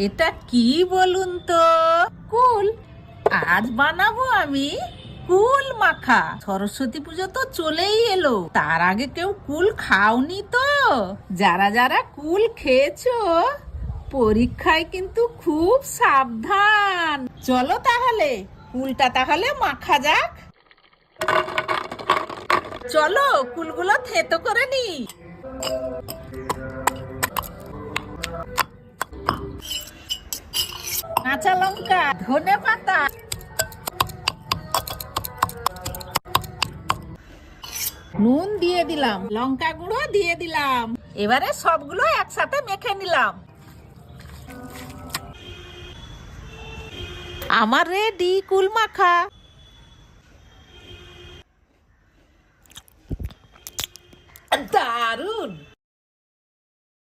এটা কি বলুন তো? কুল? আজ বানাবো আমি কুল মাখা। সরস্বতী পুজো তো চলেই এলো, তার আগে কেউ কুল খাওনি তো? যারা যারা কুল খেয়েছো পরীক্ষায় কিন্তু খুব সাবধান। চলো তাহলে কুলটা তাহলে মাখা যাক। চলো কুলগুলো থেতো করে নি। কাঁচা লঙ্কা, ধনে পাতা, নুন দিয়ে দিলাম, লঙ্কা গুঁড়ো দিয়ে দিলাম। এবারে সবগুলো একসাথে মেখে নিলাম। আমার রেডি কুল মাখা। দারুন।